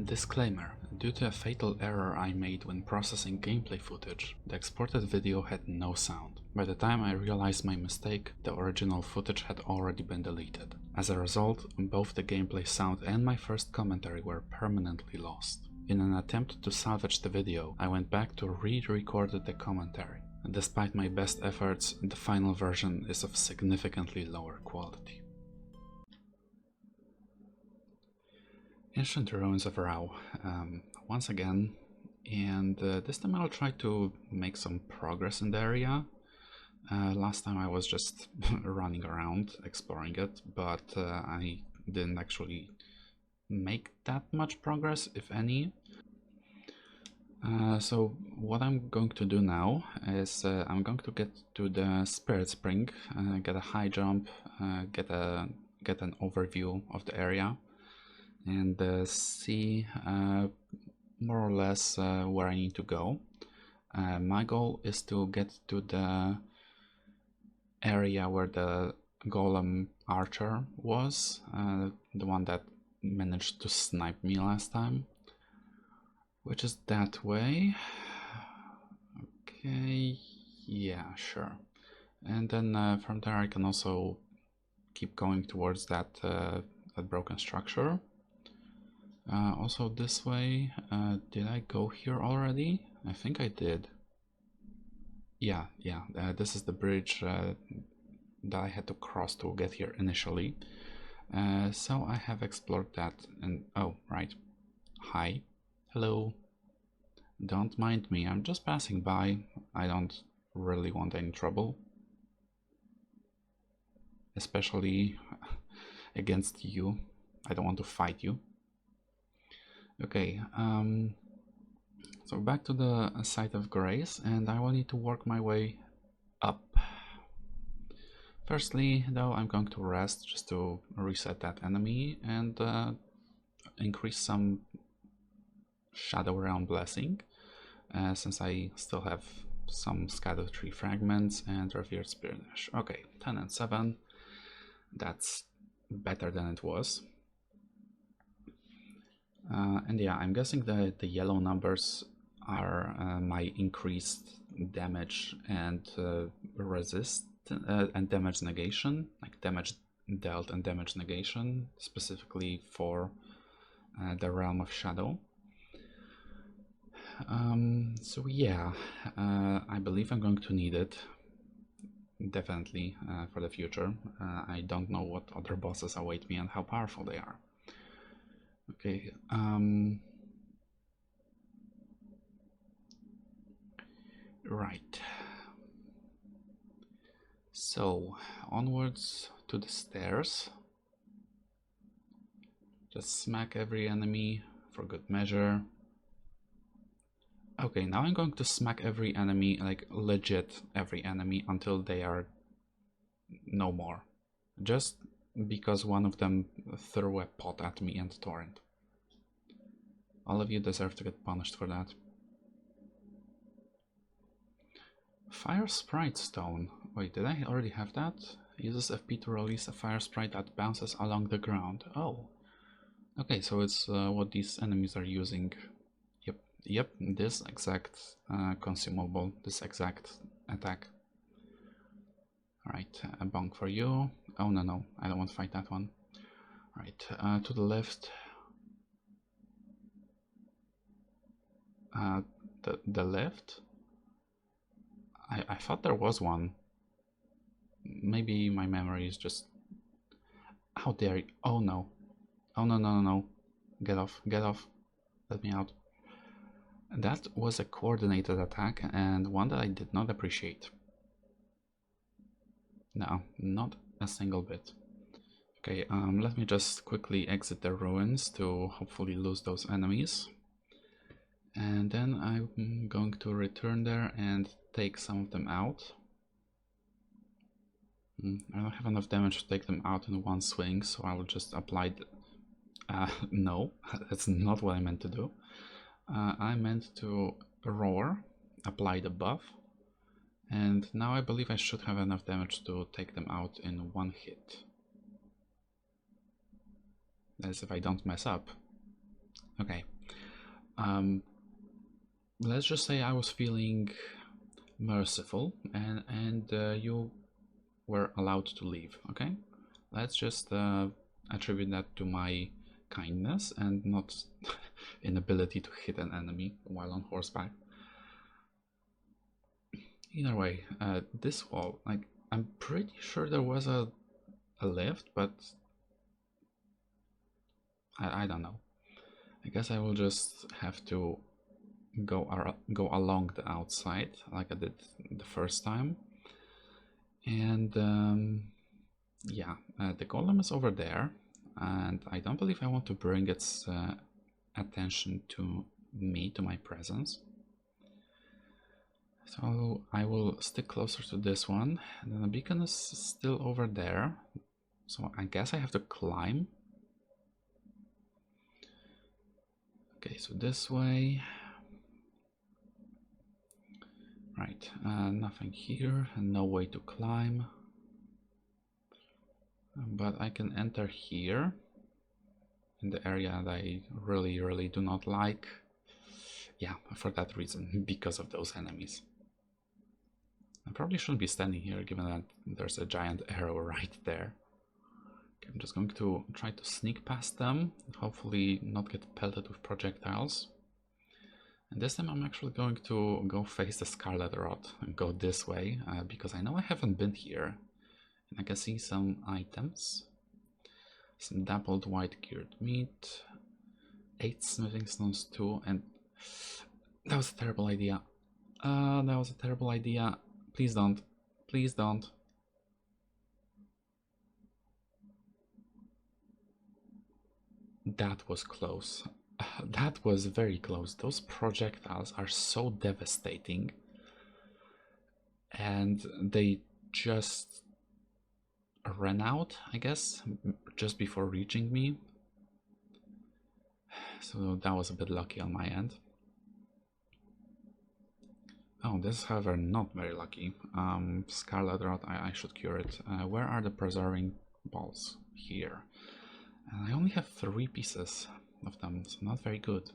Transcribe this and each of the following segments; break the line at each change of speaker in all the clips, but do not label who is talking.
Disclaimer: due to a fatal error I made when processing gameplay footage, the exported video had no sound. By the time I realized my mistake, the original footage had already been deleted. As a result, both the gameplay sound and my first commentary were permanently lost. In an attempt to salvage the video, I went back to re-record the commentary. Despite my best efforts, the final version is of significantly lower quality. Ancient Ruins of Rauh, once again, and this time I'll try to make some progress in the area. Last time I was just running around exploring it, but I didn't actually make that much progress, if any. So what I'm going to do now is I'm going to get to the Spirit Spring, get a high jump, get an overview of the area, and see more or less where I need to go. My goal is to get to the area where the golem archer was, the one that managed to snipe me last time, which is that way. Okay, yeah, sure. And then from there I can also keep going towards that broken structure. Also this way, did I go here already? I think I did. Yeah, this is the bridge that I had to cross to get here initially. So I have explored that and oh, right. Hi. Hello. Don't mind me, I'm just passing by. I don't really want any trouble. Especially against you. I don't want to fight you. Okay, so back to the site of grace, and I will need to work my way up. Firstly, though, I'm going to rest just to reset that enemy and increase some Shadow Realm Blessing, since I still have some Scattered Tree Fragments and Revered Spirit Ash. Okay, 10 and 7, that's better than it was. And yeah, I'm guessing that the yellow numbers are my increased damage and resist and damage negation, like damage dealt and damage negation, specifically for the Realm of Shadow. So yeah, I believe I'm going to need it, definitely, for the future. I don't know what other bosses await me and how powerful they are. Okay, right. So, onwards to the stairs. Just smack every enemy for good measure. Okay, now I'm going to smack every enemy, like legit every enemy, until they are no more. Just because one of them threw a pot at me and torrent. All of you deserve to get punished for that. Fire Sprite Stone. Wait, did I already have that? Uses FP to release a fire sprite that bounces along the ground. Oh. Okay, so it's what these enemies are using. Yep, this exact consumable, this exact attack. Alright, a bonk for you. Oh no, I don't want to fight that one. Alright, to the left. The left? I thought there was one. Maybe my memory is just... How dare you? Oh no. Oh no. Get off. Let me out. That was a coordinated attack and one that I did not appreciate. No, not a single bit. Okay, let me just quickly exit the ruins to hopefully lose those enemies. And then I'm going to return there and take some of them out. I don't have enough damage to take them out in one swing, so I will just apply... no, that's not what I meant to do. I meant to roar, apply the buff, and now I believe I should have enough damage to take them out in one hit. That is if I don't mess up. Okay. Let's just say I was feeling merciful, and you were allowed to leave. Okay. Let's just attribute that to my kindness and not inability to hit an enemy while on horseback. Either way, this wall, like, I'm pretty sure there was a lift, but I don't know. I guess I will just have to go along the outside like I did the first time. And yeah, the golem is over there, and I don't believe I want to bring its attention to me, to my presence. So I will stick closer to this one, and then the beacon is still over there. So I guess I have to climb. Okay, so this way. Right, nothing here, and no way to climb. But I can enter here, in the area that I really do not like. Yeah, for that reason, because of those enemies. I probably shouldn't be standing here, given that there's a giant arrow right there. Okay, I'm just going to try to sneak past them, hopefully not get pelted with projectiles. And this time I'm actually going to go face the Scarlet Rot and go this way, because I know I haven't been here. And I can see some items. Some dappled white cured meat, 8 smithing stones too, and that was a terrible idea. That was a terrible idea. Please don't. Please don't. That was close. That was very close. Those projectiles are so devastating. And they just ran out, I guess, just before reaching me. So that was a bit lucky on my end. Oh, this is, however, not very lucky. Scarlet Rot, I should cure it. Where are the preserving balls? Here. And I only have 3 pieces of them, so not very good.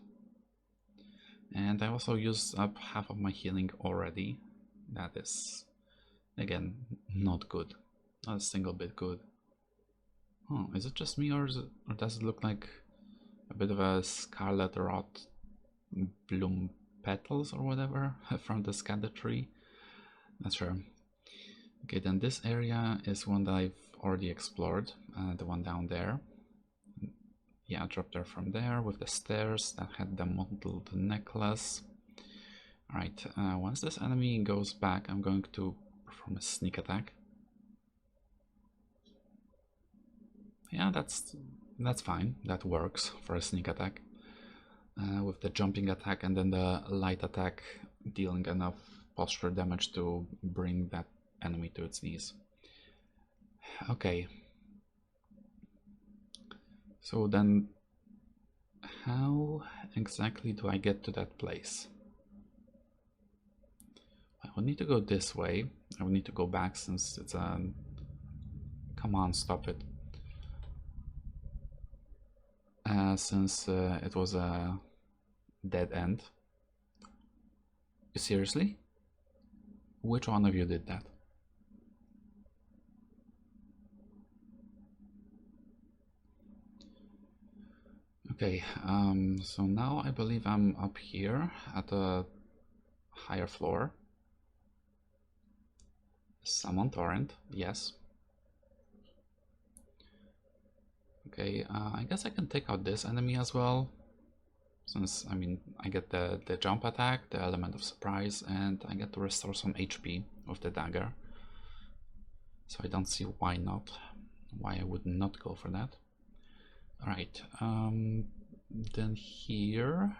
And I also used up half of my healing already. That is, again, not good. Not a single bit good. Oh, is it just me, or does it look like a bit of a Scarlet Rot bloom petals or whatever from the Scattered tree? Not sure. Okay, then this area is one that I've already explored, the one down there. Yeah, I dropped her from there with the stairs that had the mottled necklace. Alright, once this enemy goes back, I'm going to perform a sneak attack. Yeah, that's fine. That works for a sneak attack. With the jumping attack and then the light attack dealing enough posture damage to bring that enemy to its knees. Okay. So then, how exactly do I get to that place? I would need to go this way. I would need to go back since it's a... Come on, stop it. Since it was a dead end. Seriously? Which one of you did that? Okay, so now I believe I'm up here at a higher floor. Summon Torrent, yes. Okay, I guess I can take out this enemy as well. Since, I mean, I get the jump attack, the element of surprise, and I get to restore some HP with the dagger. So I don't see why not. Why I would not go for that. Alright, then here...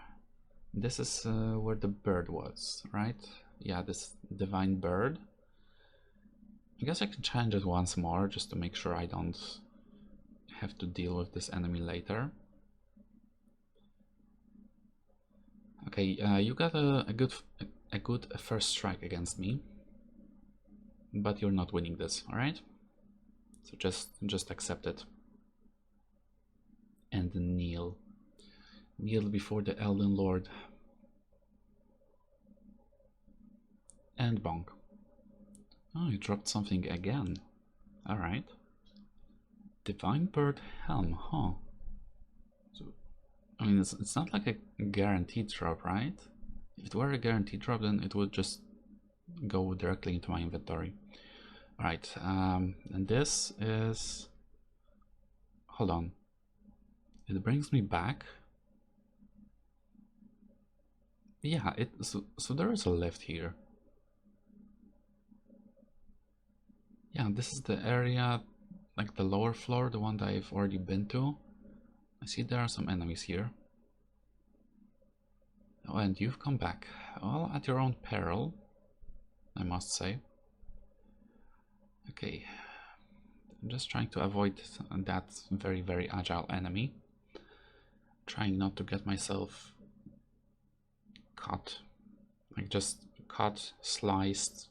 This is where the bird was, right? Yeah, this divine bird. I guess I can challenge it once more, just to make sure I don't have to deal with this enemy later. Okay, you got a good first strike against me, but you're not winning this, all right? So just accept it and kneel. Yield before the Elden Lord. And bonk. Oh, you dropped something again. Alright. Divine Bird Helm, huh? So, I mean, it's not like a guaranteed drop, right? If it were a guaranteed drop, then it would just go directly into my inventory. Alright, and this is... Hold on. It brings me back. Yeah, so there is a lift here. Yeah, this is the area, like the lower floor, the one that I've already been to. I see there are some enemies here. Oh, and you've come back. Well, at your own peril, I must say. Okay, I'm just trying to avoid that very, very agile enemy. Trying not to get myself caught. Like just caught, sliced,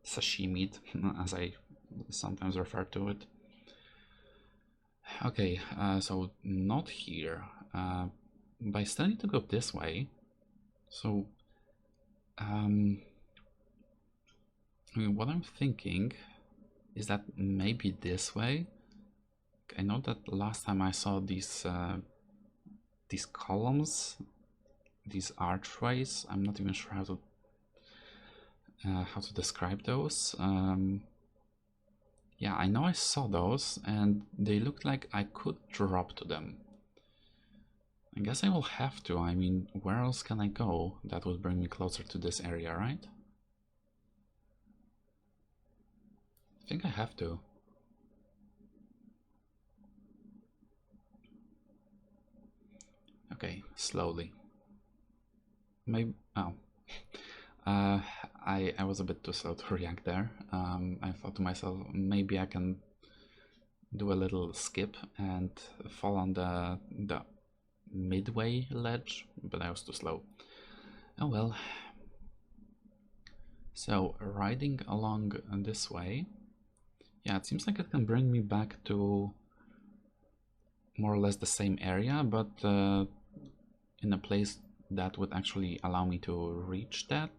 sashimi'd, as I sometimes refer to it. Okay, so not here. But I still need to go this way. So, I mean, what I'm thinking is that maybe this way. I know that last time I saw these columns, these archways. I'm not even sure how to describe those. Yeah, I know I saw those, and they looked like I could drop to them. I guess I will have to. I mean, where else can I go that would bring me closer to this area, right? I think I have to. Okay, slowly. Maybe... Oh. I was a bit too slow to react there. I thought to myself, maybe I can do a little skip and fall on the midway ledge, but I was too slow. Oh well. So, riding along this way, yeah, it seems like it can bring me back to more or less the same area, but in a place that would actually allow me to reach that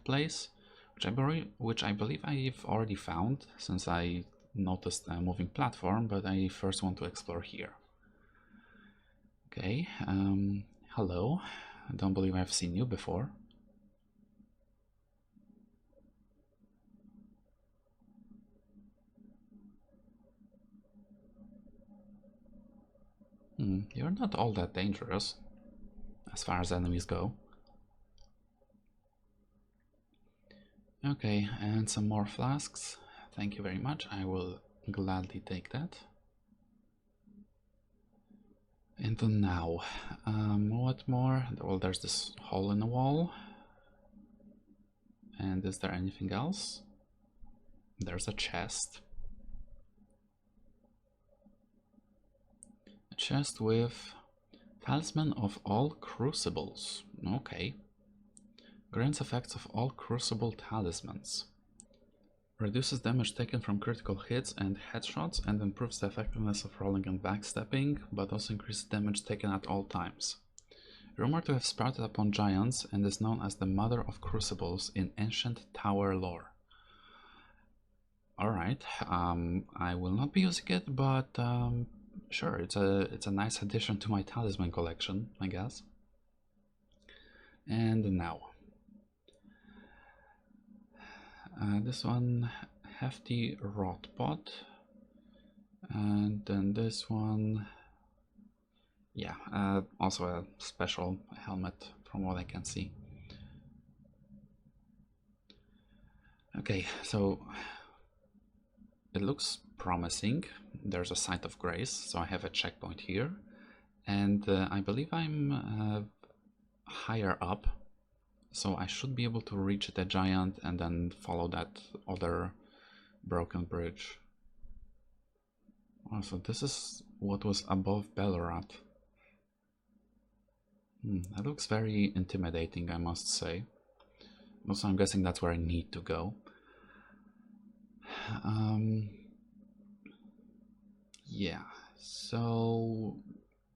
place, which I believe I've already found since I noticed a moving platform, but I first want to explore here. Okay, hello. I don't believe I've seen you before. You're not all that dangerous, as far as enemies go. Okay, and some more flasks. Thank you very much, I will gladly take that. And then now, what more? Well, there's this hole in the wall. And is there anything else? There's a chest. A chest with Talisman of all Crucibles. Okay. Grants effects of all Crucible talismans. Reduces damage taken from critical hits and headshots and improves the effectiveness of rolling and backstepping, but also increases damage taken at all times. Rumored to have sprouted upon giants and is known as the Mother of Crucibles in ancient tower lore. Alright, I will not be using it, but sure, it's a nice addition to my talisman collection, I guess. And now, this one, hefty rot pot, and then this one, yeah, also a special helmet from what I can see. Okay, so it looks promising. There's a site of grace, so I have a checkpoint here, and I believe I'm higher up, so I should be able to reach the giant and then follow that other broken bridge. Oh, so this is what was above Bellorat. That looks very intimidating, I must say. Also, I'm guessing that's where I need to go. Yeah, so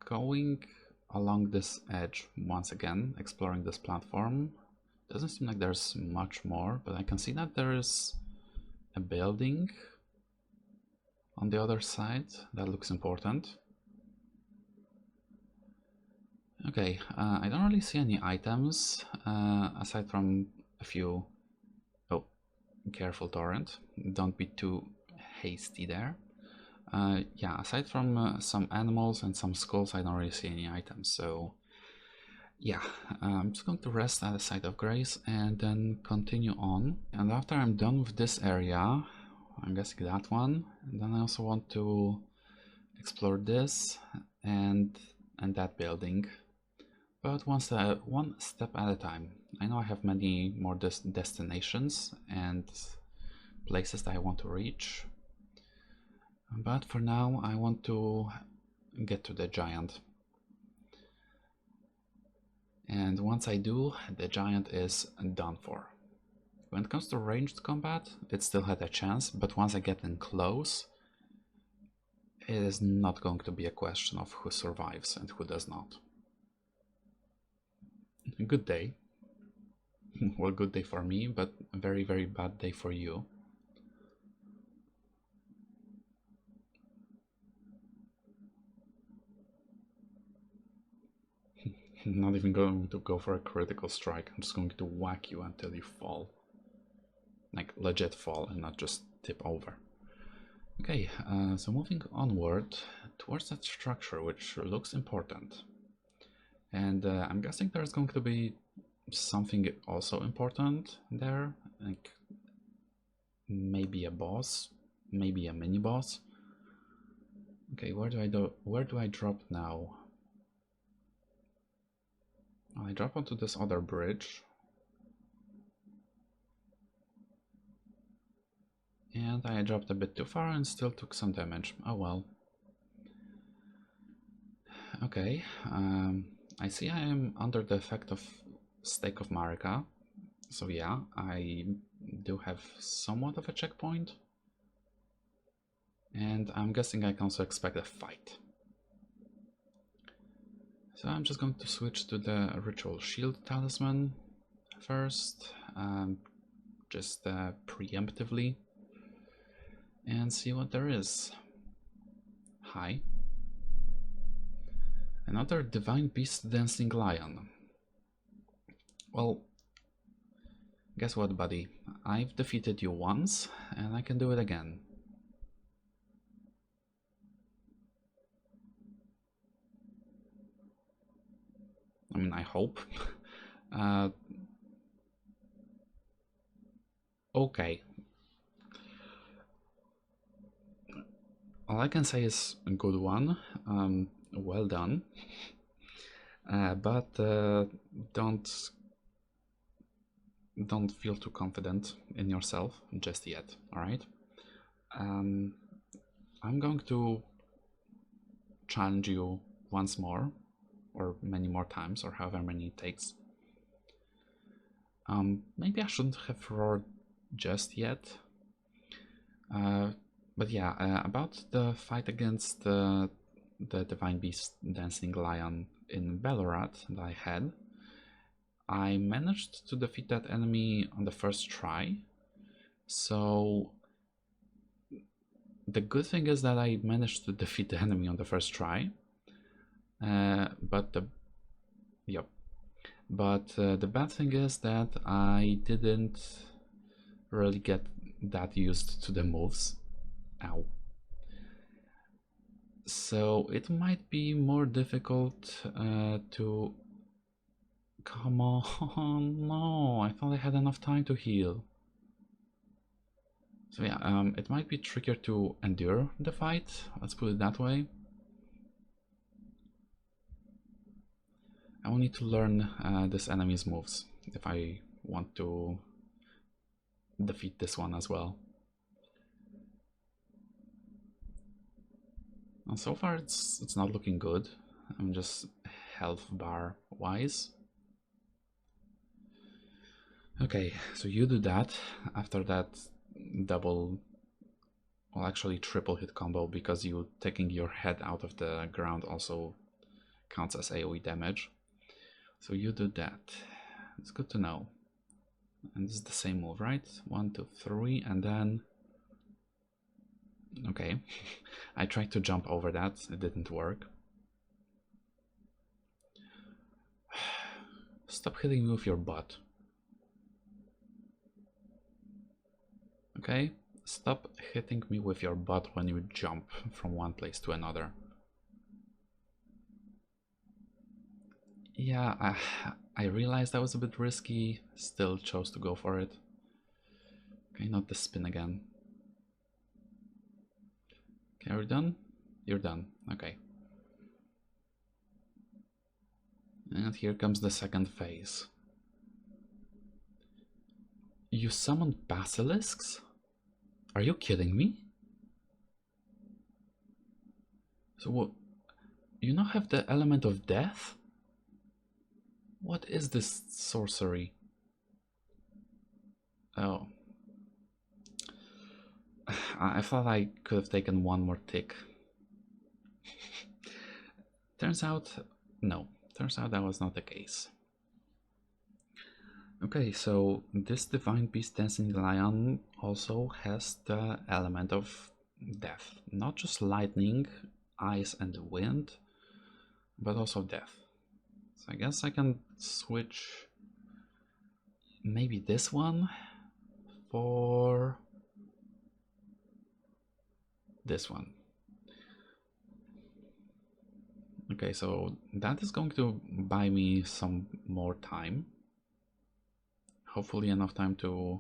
going along this edge once again, exploring this platform. Doesn't seem like there's much more, but I can see that there is a building on the other side that looks important. Okay, I don't really see any items aside from a few. Oh, careful, Torrent. Don't be too hasty there. Yeah, aside from some animals and some skulls, I don't really see any items. So, yeah, I'm just going to rest at the site of grace and then continue on. And after I'm done with this area, I'm guessing that one, and then I also want to explore this and that building. But one step at a time. I know I have many more destinations and places that I want to reach, but for now I want to get to the giant. And once I do, the giant is done for. When it comes to ranged combat, it still had a chance, but once I get in close, it is not going to be a question of who survives and who does not. Good day. Well, good day for me, but a very, very bad day for you. Not even going to go for a critical strike. I'm just going to whack you until you fall. Like legit fall and not just tip over. Okay, so moving onward towards that structure, which looks important. And I'm guessing there's going to be something also important there, like maybe a boss, maybe a mini boss. Okay, where do I drop now? I drop onto this other bridge. And I dropped a bit too far and still took some damage. Oh well. Okay, I see I am under the effect of Stake of Marika. So yeah, I do have somewhat of a checkpoint. And I'm guessing I can also expect a fight. So I'm just going to switch to the Ritual Shield Talisman first, just preemptively, and see what there is. Hi. Another Divine Beast Dancing Lion. Well, guess what, buddy? I've defeated you once, and I can do it again. I mean, I hope. Okay. All I can say is a good one. Well done. But don't feel too confident in yourself just yet, alright? I'm going to challenge you once more, or many more times, or however many it takes. Maybe I shouldn't have roared just yet. But yeah, about the fight against the Divine Beast Dancing Lion in Ballarat that I had, I managed to defeat that enemy on the first try. So the good thing is that I managed to defeat the enemy on the first try. But the bad thing is that I didn't really get that used to the moves. Ow. So it might be more difficult to... Come on, no, I thought I had enough time to heal. So yeah, it might be trickier to endure the fight, let's put it that way. I will need to learn this enemy's moves if I want to defeat this one as well. And so far it's not looking good. I'm just health bar wise. Okay, so you do that. After that double, well actually triple hit combo, because you taking your head out of the ground also counts as AoE damage. So you do that. It's good to know. And this is the same move, right? 1, 2, 3, and then... Okay. I tried to jump over that, it didn't work. Stop hitting me with your butt. Okay? Stop hitting me with your butt when you jump from one place to another. Yeah, I realized that was a bit risky, still chose to go for it. Okay, not the spin again. Okay, are you done? You're done, okay. And here comes the second phase. You summoned basilisks? Are you kidding me? So what? You now have the element of death? What is this sorcery? Oh. I thought I could have taken one more tick. Turns out, no. Turns out that was not the case. Okay, so this Divine Beast Dancing Lion also has the element of death. Not just lightning, ice and wind, but also death. So I guess I can switch maybe this one for this one. Okay, so that is going to buy me some more time. Hopefully enough time to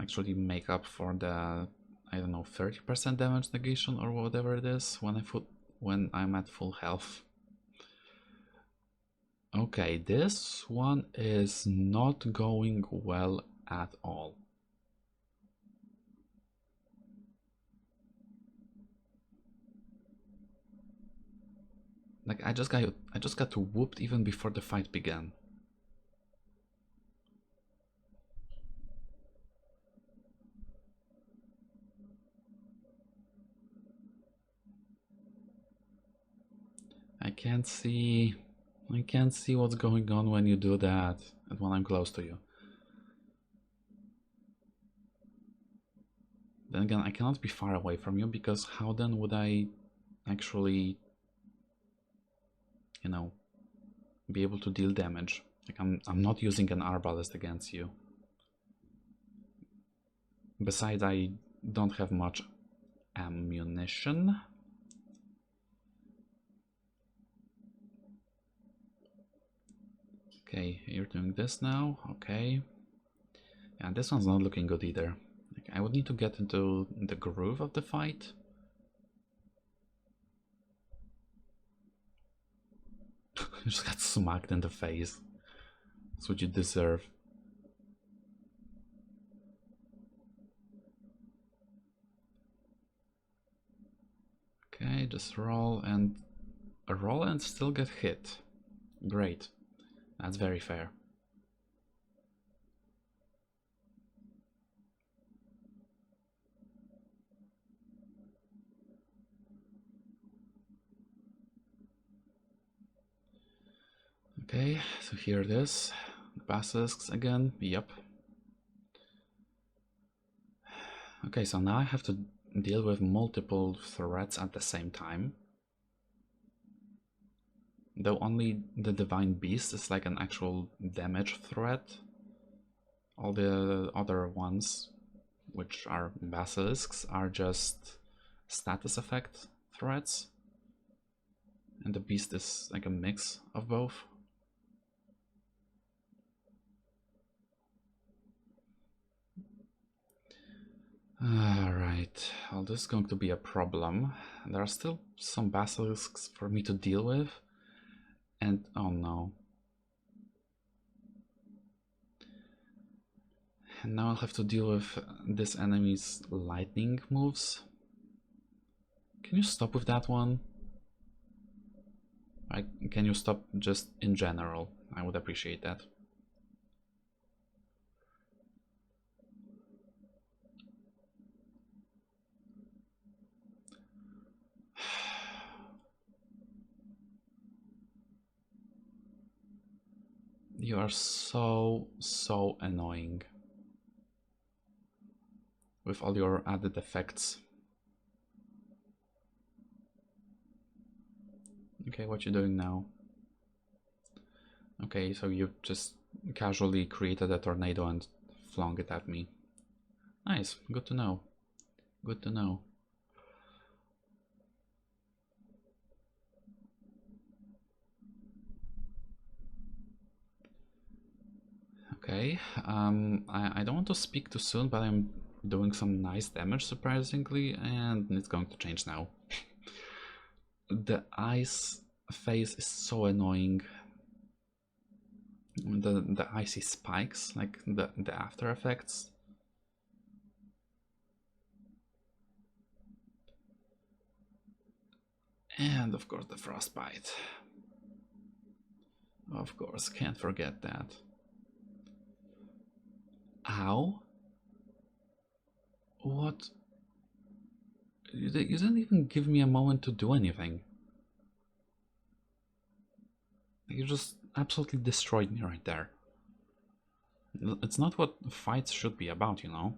actually make up for the, I don't know, 30% damage negation or whatever it is when I'm at full health. Okay, this one is not going well at all. Like I just got whooped even before the fight began. I can't see what's going on when you do that and when I'm close to you. Then again, I cannot be far away from you because how then would I actually, you know, be able to deal damage? Like I'm not using an arbalest against you. Besides, I don't have much ammunition. Okay, you're doing this now. Okay. Yeah, this one's not looking good either. Like, I would need to get into the groove of the fight. You just got smacked in the face. That's what you deserve. Okay, just roll and still get hit. Great. That's very fair. Okay, so here it is. Basilisks again. Yep. Okay, so now I have to deal with multiple threats at the same time. Though only the Divine Beast is like an actual damage threat. All the other ones, which are basilisks, are just status effect threats. And the beast is like a mix of both. Alright, well, this is going to be a problem. There are still some basilisks for me to deal with. And oh no. And now I'll have to deal with this enemy's lightning moves. Can you stop with that one? Can you stop just in general? I would appreciate that. You are so annoying with all your added effects. Okay, what you doing now? Okay, so you just casually created a tornado and flung it at me. Nice, good to know. Good to know. Okay, I don't want to speak too soon, but I'm doing some nice damage surprisingly, and it's going to change now. The ice phase is so annoying. The icy spikes, like the after effects. And of course the frostbite. Of course, can't forget that. Ow? What? You didn't even give me a moment to do anything. You just absolutely destroyed me right there. It's not what fights should be about, you know?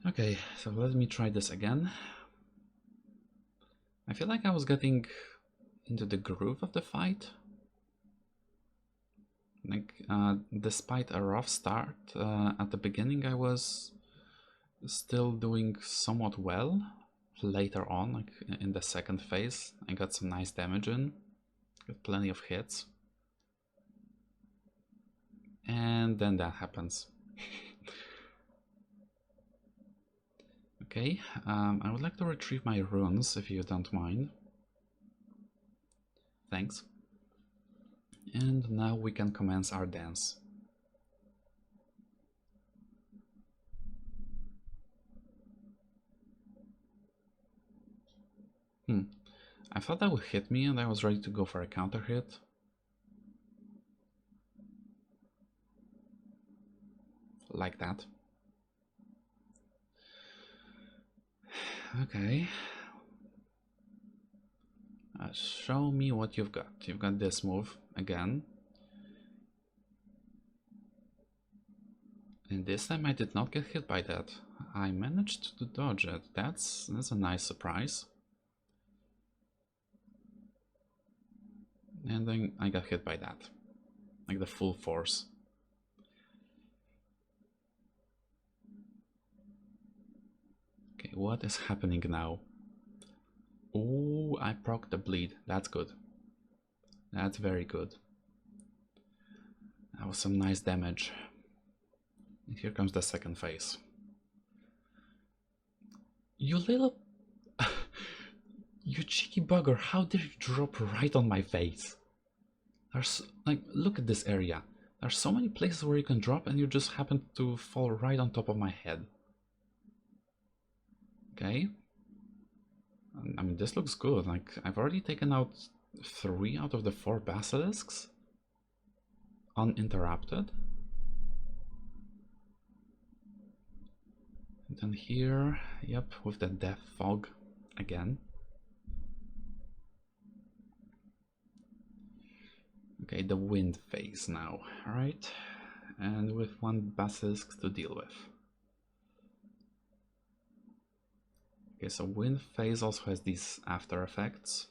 Okay, so let me try this again. I feel like I was getting into the groove of the fight. Like, despite a rough start, at the beginning I was still doing somewhat well. Later on, like in the second phase, I got some nice damage in, got plenty of hits. And then that happens. Okay, I would like to retrieve my runes if you don't mind. Thanks. And now we can commence our dance. I thought that would hit me and I was ready to go for a counter hit. Like that. Okay. Show me what you've got. You've got this move again. And this time I did not get hit by that. I managed to dodge it. That's a nice surprise. And then I got hit by that. Like the full force. Okay, what is happening now? Oh, I proc the bleed. That's good. That's very good. That was some nice damage. And here comes the second phase. You little... You cheeky bugger, how did you drop right on my face? There's... like, look at this area. There's so many places where you can drop and you just happen to fall right on top of my head. Okay. I mean, this looks good. Like, I've already taken out 3 out of the 4 basilisks. Uninterrupted. And then here, yep, with the death fog again. Okay, the wind phase now, alright? And with 1 basilisk to deal with. Okay, so wind phase also has these after effects.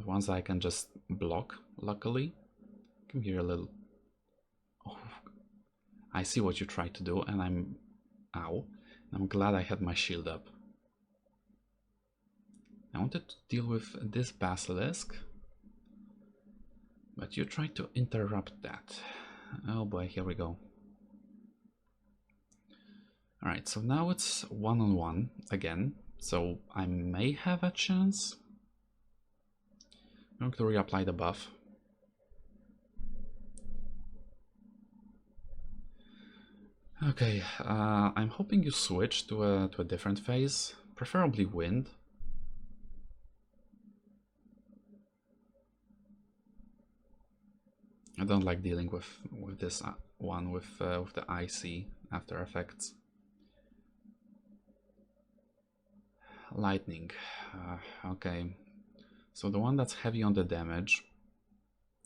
Ones I can just block, luckily. Come here a little. Oh, I see what you tried to do, and I'm... Ow. I'm glad I had my shield up. I wanted to deal with this basilisk, but you tried to interrupt that. Oh boy, here we go. Alright, so now it's 1-on-1 again, so I may have a chance. I'm going to reapply the buff. Okay, I'm hoping you switch to a different phase, preferably wind. I don't like dealing with this one with the icy after effects. lightning. Okay, so the one that's heavy on the damage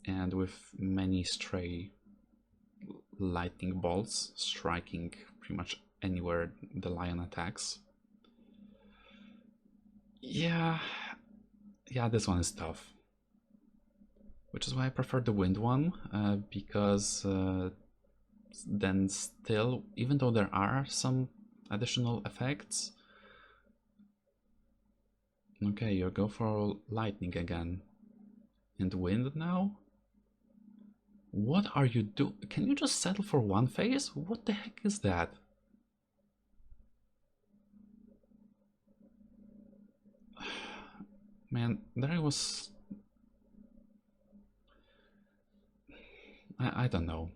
and with many stray lightning bolts striking pretty much anywhere the lion attacks. Yeah, this one is tough. Which is why I prefer the wind one, because then still, even though there are some additional effects. Okay, you go for lightning again. And wind now? What are you doing? Can you just settle for one phase? What the heck is that? Man, there was... I don't know.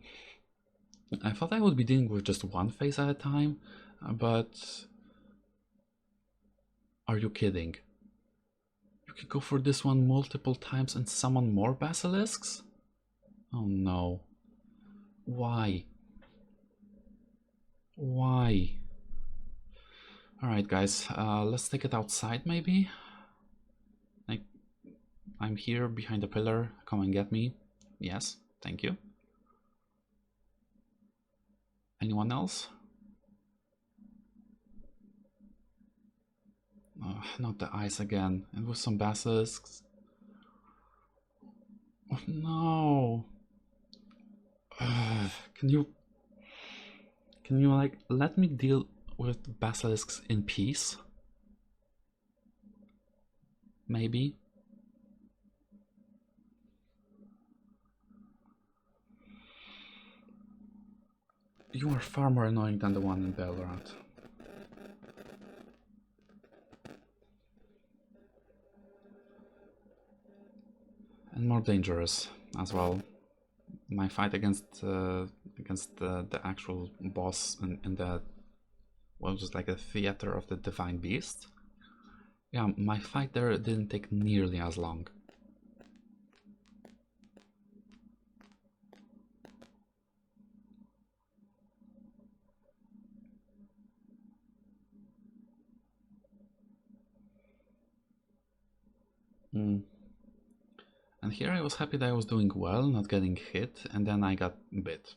I thought I would be dealing with just one phase at a time, but... Are you kidding? You could go for this one multiple times and summon more basilisks? Oh no. Why? Why? Alright guys, let's take it outside maybe? Like, I'm here behind the pillar, come and get me. Yes, thank you. Anyone else? Oh, not the ice again, and with some basilisks. Oh no! Can you like let me deal with basilisks in peace? Maybe. You are far more annoying than the one in Belgrade. And more dangerous as well. My fight against the actual boss in the, well, just like a theater of the divine beast. Yeah, my fight there didn't take nearly as long. And here I was happy that I was doing well, not getting hit, and then I got bit.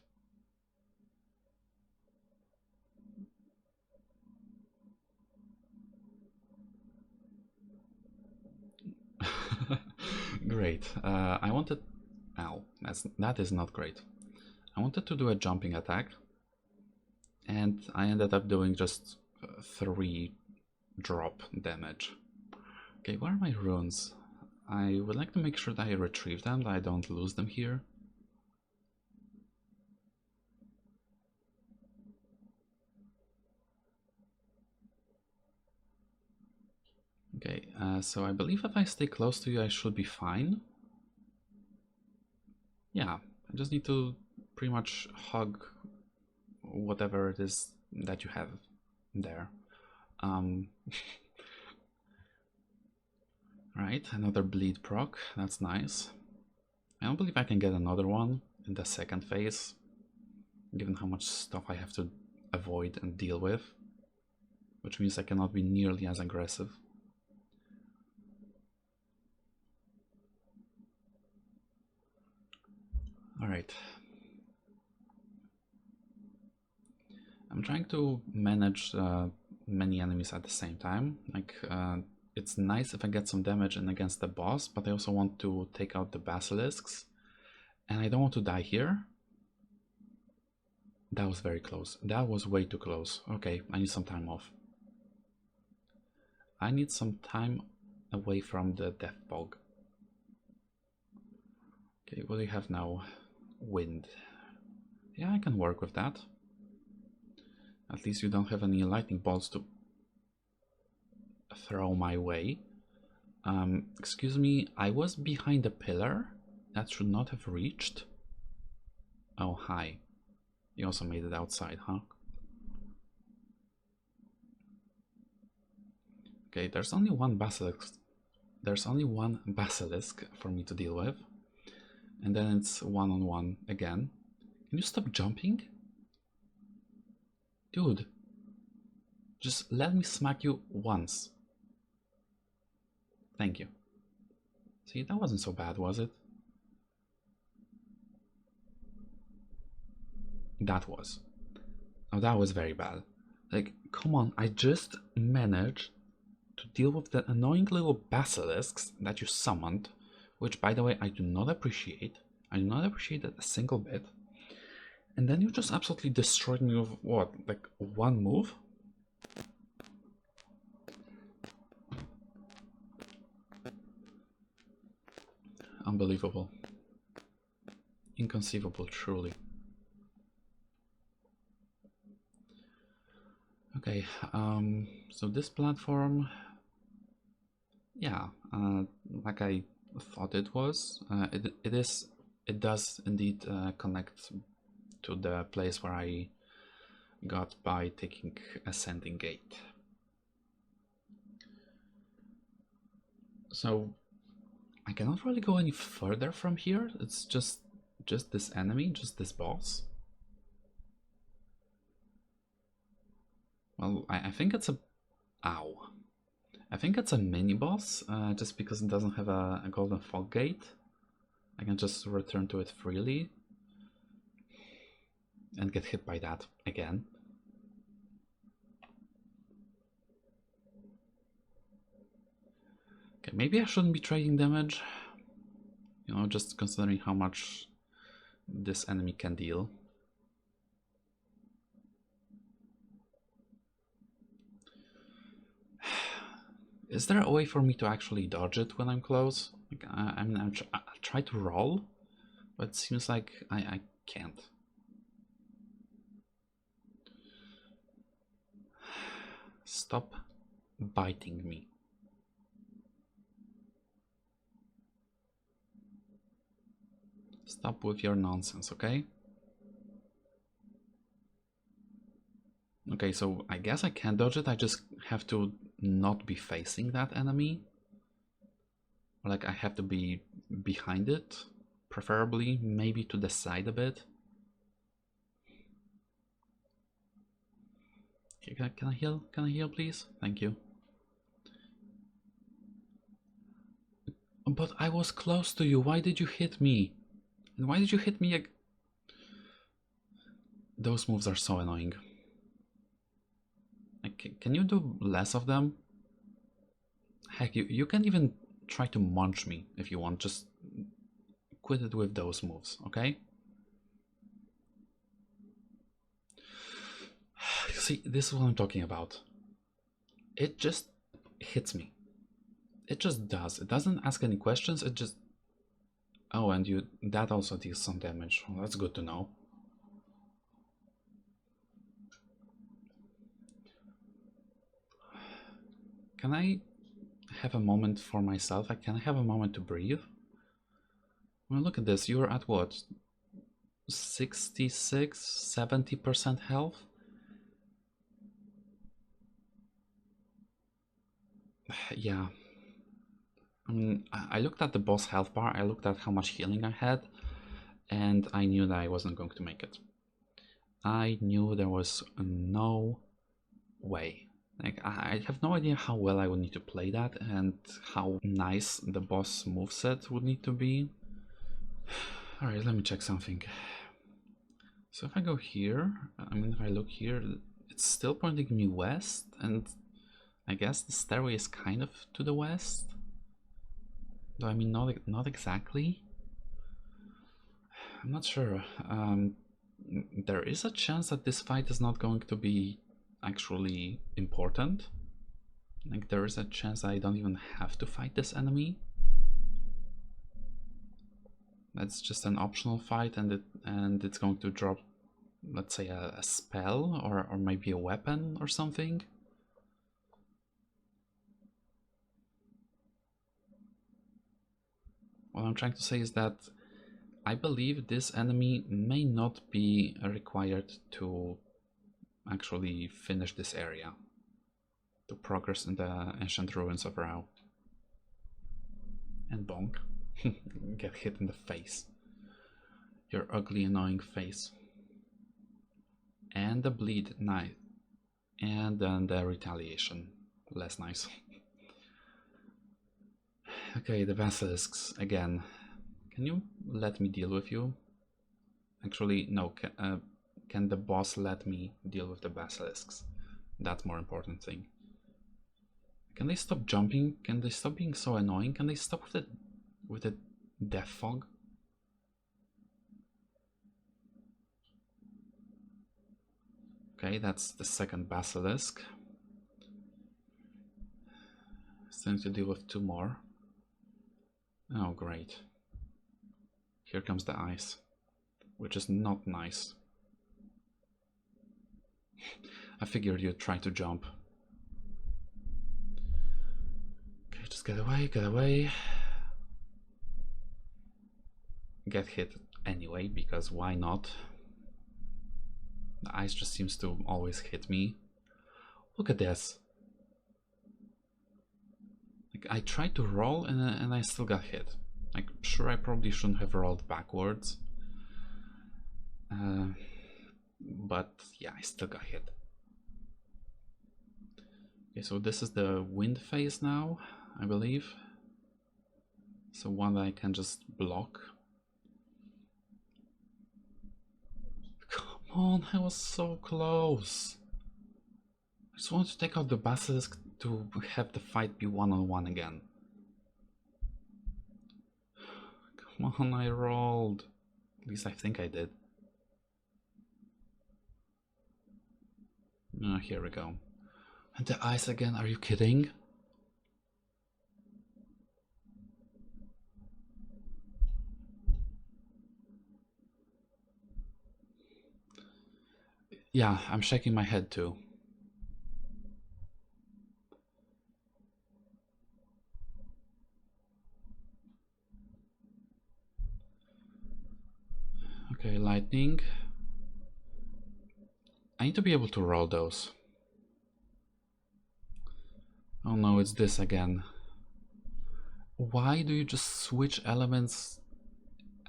Great. I wanted... Ow, that is not great. I wanted to do a jumping attack, and I ended up doing just 3 drop damage. Okay, where are my runes? I would like to make sure that I retrieve them, that I don't lose them here. Okay, so I believe if I stay close to you I should be fine. Yeah, I just need to pretty much hug whatever it is that you have there. Right, another bleed proc, that's nice. I don't believe I can get another one in the second phase, given how much stuff I have to avoid and deal with, which means I cannot be nearly as aggressive. Alright. I'm trying to manage many enemies at the same time. Like, it's nice if I get some damage in against the boss, but I also want to take out the basilisks. And I don't want to die here. That was very close. That was way too close. Okay, I need some time off. I need some time away from the death bog. Okay, what do you have now? Wind. Yeah, I can work with that. At least you don't have any lightning bolts to throw my way. Excuse me, I was behind a pillar that should not have reached. Oh, hi. You also made it outside, huh? Okay, there's only one basilisk. There's only one basilisk for me to deal with. And then it's one-on-one again. Can you stop jumping? Dude. Just let me smack you once. Thank you. See, that wasn't so bad, was it? That was. Oh, that was very bad. Like, come on, I just managed to deal with the annoying little basilisks that you summoned, which, by the way, I do not appreciate. I do not appreciate that a single bit. And then you just absolutely destroyed me with, what, like one move? Unbelievable. Inconceivable, truly. Okay, so this platform, yeah, like I thought it was. It does indeed connect to the place where I got by taking Ascending Gate. So I cannot really go any further from here. It's just this enemy, just this boss. Well, I think it's a... Ow. I think it's a mini-boss, just because it doesn't have a golden fog gate. I can just return to it freely. And get hit by that again. Okay, maybe I shouldn't be trading damage. You know, just considering how much this enemy can deal. Is there a way for me to actually dodge it when I'm close? Like, I'll try to roll, but it seems like I can't. Stop biting me. Stop with your nonsense, okay? Okay, so I guess I can dodge it. I just have to not be facing that enemy. Like, I have to be behind it, preferably, maybe to the side a bit. Okay, can I heal? Can I heal, please? Thank you. But I was close to you. Why did you hit me? And why did you hit me? Those moves are so annoying. Like, can you do less of them? Heck, you can even try to munch me if you want. Just quit it with those moves, okay? See, this is what I'm talking about. It just hits me. It just does. It doesn't ask any questions. It just... Oh, and that also deals some damage. Well, that's good to know. Can I have a moment for myself? Can I have a moment to breathe? Well, look at this. You're at what? 66, 70% health? Yeah. I mean, I looked at the boss health bar, I looked at how much healing I had, and I knew that I wasn't going to make it. I knew there was no way. Like, I have no idea how well I would need to play that and how nice the boss moveset would need to be. Alright, let me check something. So if I go here, I mean, if I look here, it's still pointing me west, and I guess the stairway is kind of to the west. Though, I mean, not exactly. I'm not sure. There is a chance that this fight is not going to be actually important. Like, there is a chance I don't even have to fight this enemy. That's just an optional fight, and it's going to drop, let's say, a spell or maybe a weapon or something. What I'm trying to say is that I believe this enemy may not be required to actually finish this area, to progress in the ancient ruins of Rauh. And bonk. Get hit in the face. Your ugly, annoying face. And the bleed, nice. And then the retaliation, less nice. Okay, the basilisks again. Can you let me deal with you? Actually, no. Can the boss let me deal with the basilisks? That's more important thing. Can they stop jumping? Can they stop being so annoying? Can they stop with the death fog? Okay, that's the second basilisk. Still need to deal with 2 more. Oh, great. Here comes the ice, which is not nice. I figured you'd try to jump. Okay, just get away, get away. Get hit anyway, because why not? The ice just seems to always hit me. Look at this. Like, I tried to roll and I still got hit. Like, sure, I probably shouldn't have rolled backwards. But yeah, I still got hit. Okay, so this is the wind phase now, I believe. So one that I can just block. Come on, I was so close. I just want to take out the basilisk to have the fight be one-on-one again. Come on, I rolled. At least I think I did. Here we go. And the ice again, are you kidding? Yeah, I'm shaking my head too. Okay, lightning. I need to be able to roll those. Oh no, it's this again. Why do you just switch elements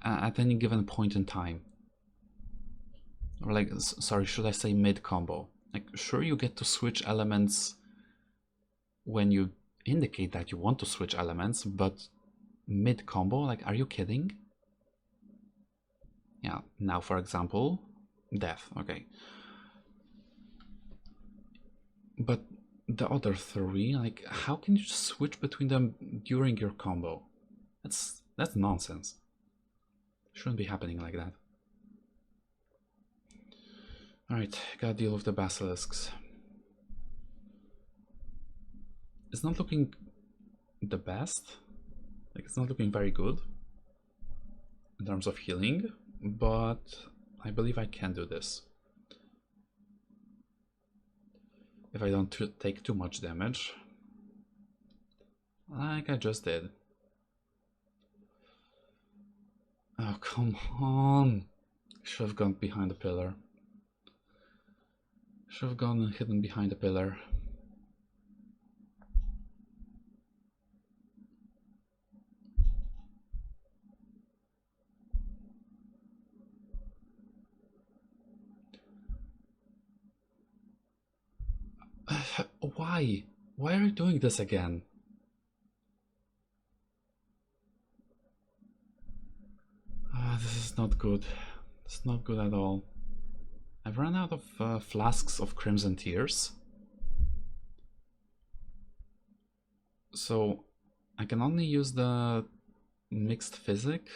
at any given point in time? Or like, sorry, should I say mid-combo? Like, sure, you get to switch elements when you indicate that you want to switch elements, but mid-combo, like, are you kidding? Yeah, now for example, death, okay. But the other 3, like, how can you just switch between them during your combo? That's nonsense. Shouldn't be happening like that. Alright, gotta deal with the basilisks. It's not looking the best. Like, it's not looking very good in terms of healing, but I believe I can do this. If I don't take too much damage, like I just did. Oh, come on. Should have gone behind the pillar. Should have gone and hidden behind the pillar. Why? Why are you doing this again? This is not good. It's not good at all. I've run out of flasks of Crimson Tears. So I can only use the mixed physic,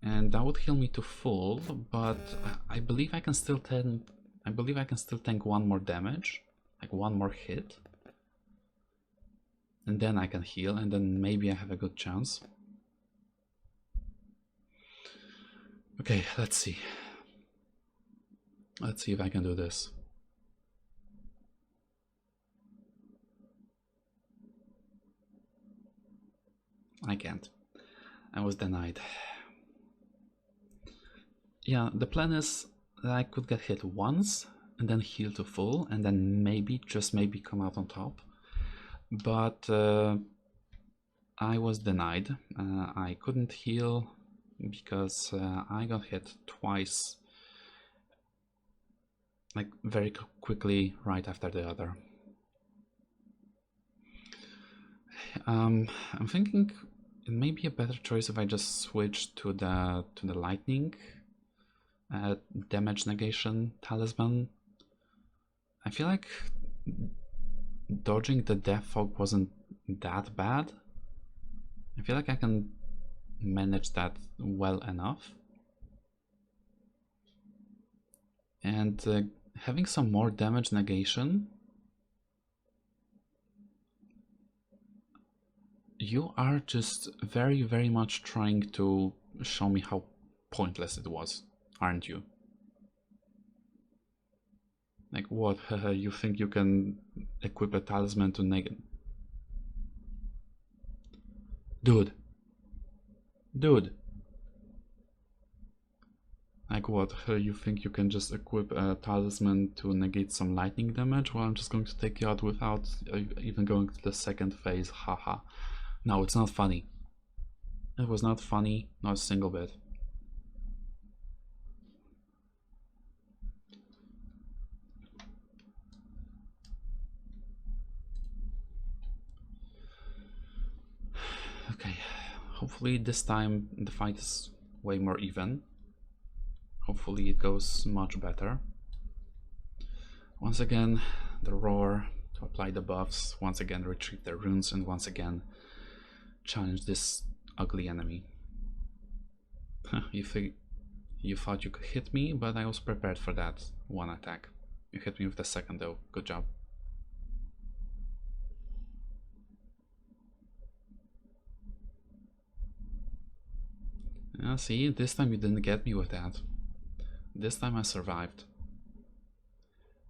and that would heal me to full, but I believe I can still tank 1 more damage, like 1 more hit. And then I can heal, and then maybe I have a good chance. Okay, let's see. Let's see if I can do this. I can't. I was denied. Yeah, the plan is that I could get hit once and then heal to full and then maybe, just maybe, come out on top. But I was denied. I couldn't heal because I got hit twice, like very quickly right after the other. I'm thinking it may be a better choice if I just switch to the lightning damage negation talisman. I feel like dodging the death fog wasn't that bad. I feel like I can manage that well enough. And having some more damage negation, you are just very, very much trying to show me how pointless it was, aren't you? Like, what? You think you can equip a talisman to negate? Dude. Like, what? You think you can just equip a talisman to negate some lightning damage? Well, I'm just going to take you out without even going to the second phase. Haha. No, it's not funny. It was not funny, not a single bit. Okay, hopefully this time the fight is way more even. Hopefully it goes much better. Once again, the roar to apply the buffs, once again retrieve the runes, and once again challenge this ugly enemy. You thought you could hit me, but I was prepared for that one attack. You hit me with the second though, good job. See, this time you didn't get me with that. This time I survived.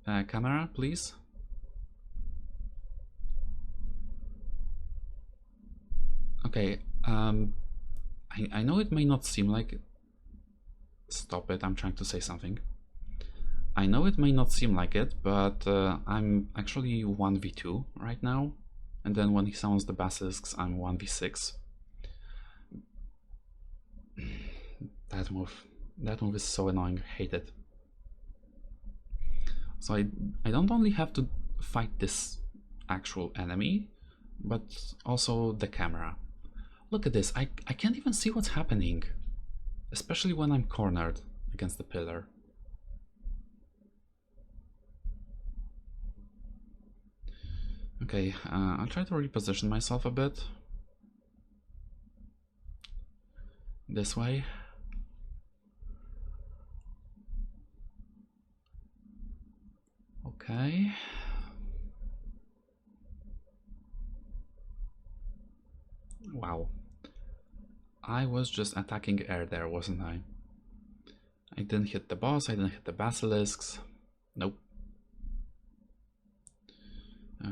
Camera, please. Okay, I know it may not seem like it. Stop it, I'm trying to say something. I know it may not seem like it, but I'm actually 1v2 right now. And then when he summons the basilisks, I'm 1v6. That move is so annoying, I hate it. So I don't only have to fight this actual enemy, but also the camera. Look at this, I can't even see what's happening, especially when I'm cornered against the pillar. Okay, I'll try to reposition myself a bit. This way. Okay. Wow. I was just attacking air there, wasn't I? I didn't hit the boss, I didn't hit the basilisks. Nope.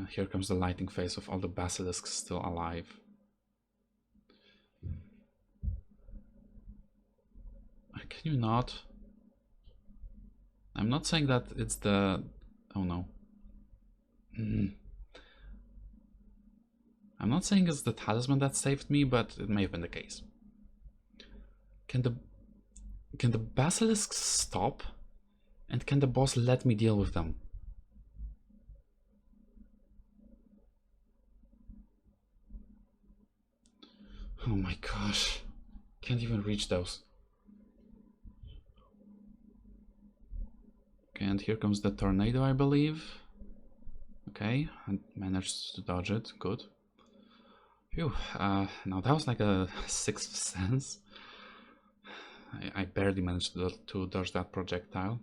Here comes the lighting phase with all the basilisks still alive. Can you not? I'm not saying that it's the... Oh no. I'm not saying it's the talisman that saved me, but it may have been the case. Can the basilisks stop? And can the boss let me deal with them? Oh my gosh. Can't even reach those. Okay, and here comes the tornado, I believe. Okay, I managed to dodge it. Good. Phew. Now that was like a sixth sense. I barely managed to dodge that projectile.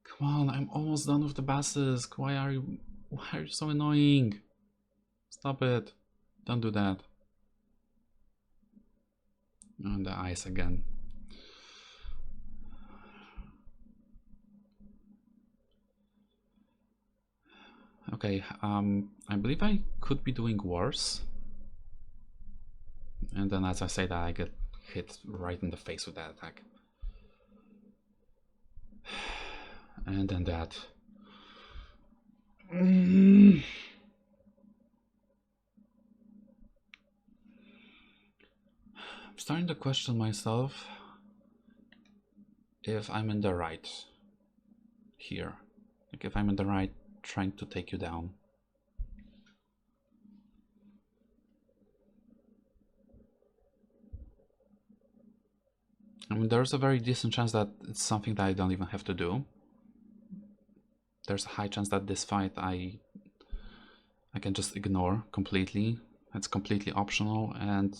Come on, I'm almost done with the basilisk. Why are you so annoying? Stop it. Don't do that. On the ice again. Okay, I believe I could be doing worse. And then as I say that, I get hit right in the face with that attack. And then that. I'm starting to question myself if I'm in the right here. Like if I'm in the right trying to take you down. mean, there's a very decent chance that it's something that I don't even have to do. There's a high chance that this fight I can just ignore completely. It's completely optional, and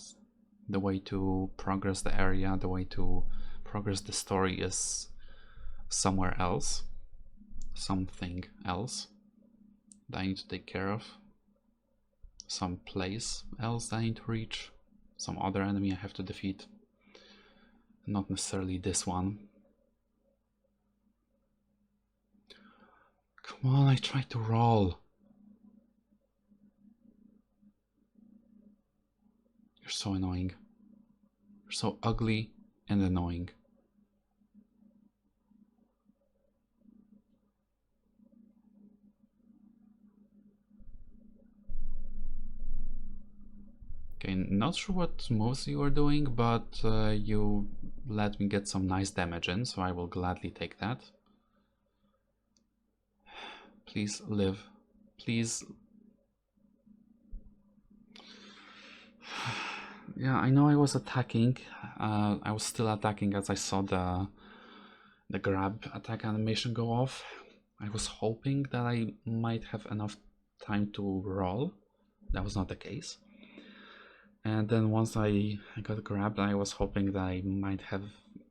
the way to progress the area, the way to progress the story is somewhere else. Something else that I need to take care of. Some place else that I need to reach. Some other enemy I have to defeat. Not necessarily this one. Come on, I tried to roll. You're so annoying. You're so ugly and annoying. Okay, not sure what moves you are doing, but you let me get some nice damage in, so I will gladly take that. Please live. Please. Yeah, I know I was attacking. I was still attacking as I saw the grab attack animation go off. I was hoping that I might have enough time to roll. That was not the case. And then once I got grabbed, I was hoping that I might have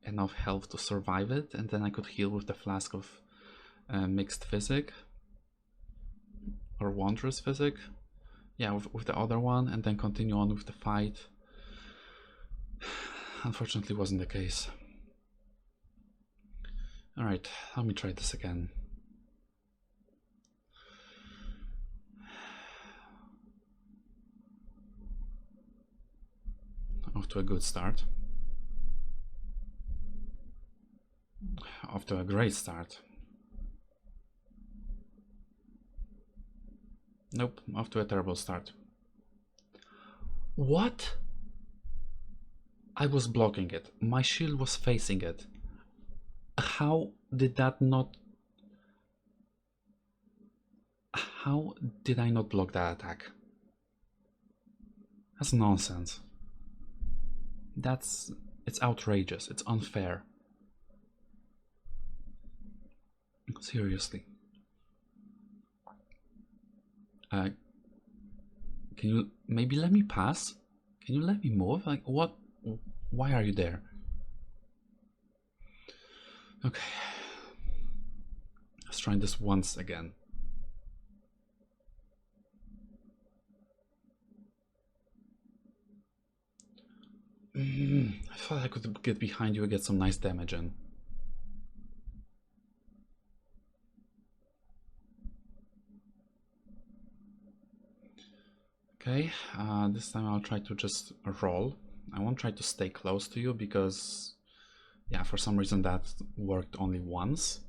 enough health to survive it, and then I could heal with the flask of mixed physic or wondrous physic. Yeah, with the other one, and then continue on with the fight. Unfortunately, wasn't the case. Alright, let me try this again. Off to a good start. Off to a great start. Nope, off to a terrible start. What? I was blocking it. My shield was facing it. How did that not... How did I not block that attack? That's nonsense. It's outrageous. It's unfair. Seriously. Can you maybe let me pass? Can you let me move? Like, what? Why are you there? Okay. Let's try this once again. I thought I could get behind you and get some nice damage in. Okay, this time I'll try to just roll. I won't try to stay close to you because, yeah, for some reason that worked only once.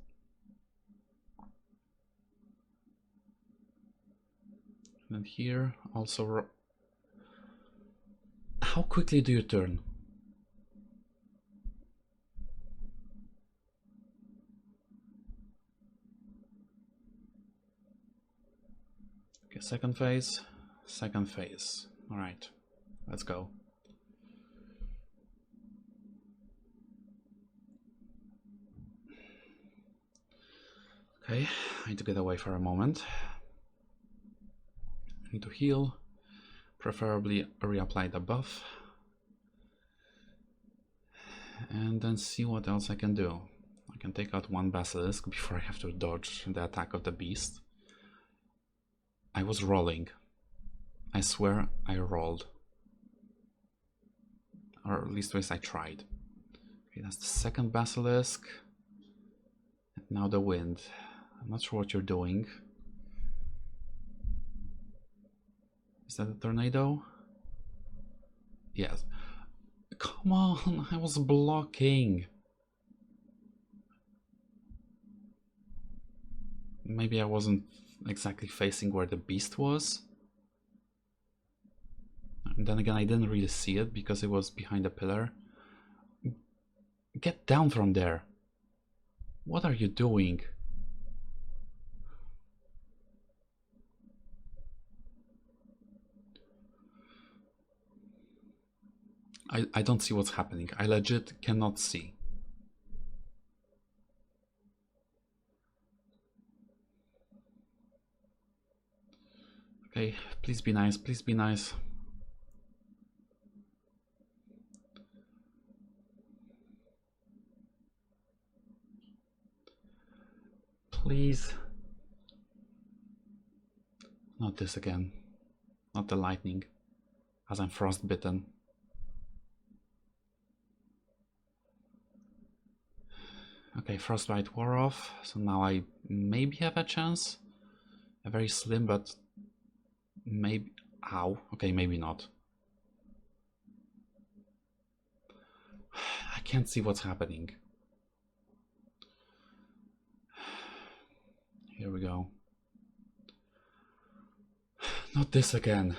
And here also... How quickly do you turn? Okay, second phase. Second phase. Alright, let's go. Okay, I need to get away for a moment. I need to heal, preferably reapply the buff, and then see what else I can do. I can take out one basilisk before I have to dodge the attack of the beast. I was rolling. I swear I rolled. Or at least I tried. Okay, that's the second basilisk. And now the wind. I'm not sure what you're doing. Is that a tornado? Yes. Come on, I was blocking. Maybe I wasn't exactly facing where the beast was. And then again, I didn't really see it because it was behind a pillar. Get down from there. What are you doing? I don't see what's happening. I legit cannot see. Okay, please be nice, please be nice. Please. Not this again. Not the lightning, as I'm frostbitten. Okay, frostbite wore off, so now I maybe have a chance. A very slim, but maybe... Ow. Okay, maybe not. I can't see what's happening. Here we go. Not this again.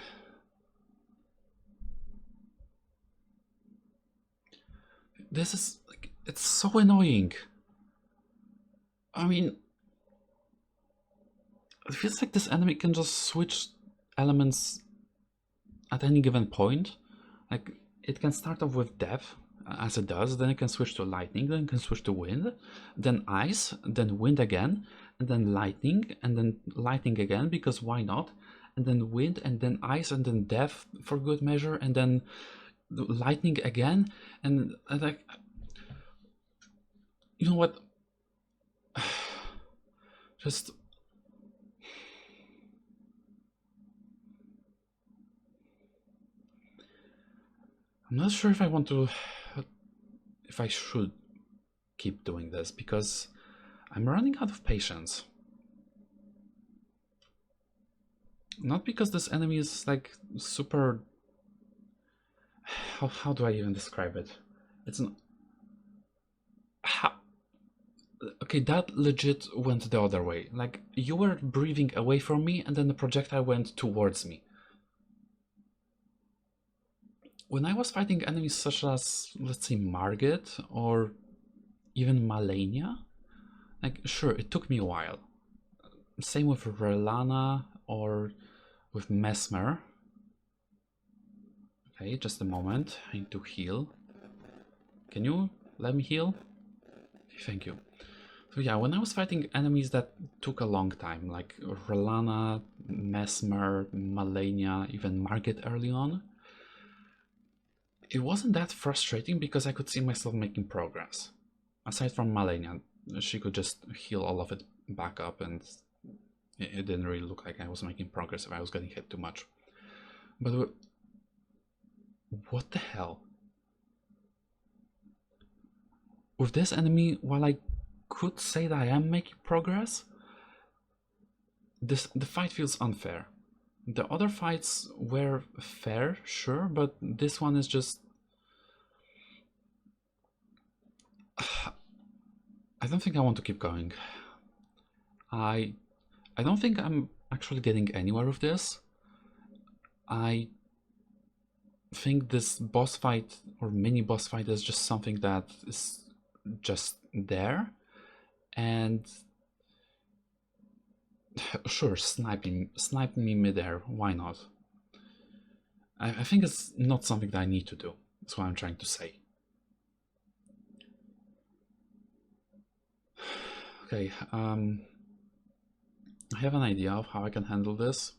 This is... like, it's so annoying. I mean... It feels like this enemy can just switch elements at any given point. Like, it can start off with death, as it does, then it can switch to lightning, then it can switch to wind, then ice, then wind again, and then lightning again, because why not? And then wind, and then ice, and then death for good measure, and then lightning again, and like, you know what? Just... I'm not sure if I want to... if I should keep doing this, because I'm running out of patience. Not because this enemy is like super... How do I even describe it? It's an... Okay, that legit went the other way. Like, you were breathing away from me, and then the projectile went towards me. When I was fighting enemies such as, let's say, Margit, or even Malenia, like, sure, it took me a while. Same with Relana, or with Mesmer. Okay, just a moment, I need to heal. Can you let me heal? Thank you. So yeah, when I was fighting enemies that took a long time, like Relana, Mesmer, Malenia, even Margit early on, it wasn't that frustrating because I could see myself making progress. Aside from Malenia, she could just heal all of it back up, and it didn't really look like I was making progress if I was getting hit too much. But what the hell? With this enemy, while I could say that I am making progress, the fight feels unfair. The other fights were fair, sure, but this one is just... I don't think I want to keep going. I don't think I'm actually getting anywhere with this. I think this boss fight or mini boss fight is just something that is just there, and sure, snipe me midair, why not? I think it's not something that I need to do. That's what I'm trying to say. Okay, I have an idea of how I can handle this.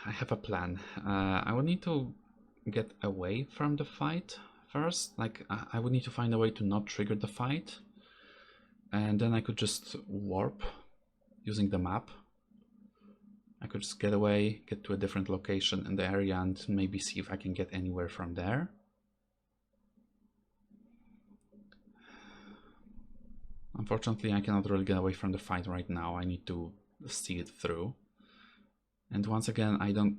I have a plan. I would need to get away from the fight first. Like, I would need to find a way to not trigger the fight, and then I could just warp using the map. I could just get away, get to a different location in the area, and maybe see if I can get anywhere from there. Unfortunately, I cannot really get away from the fight right now. I need to see it through. And once again, I don't...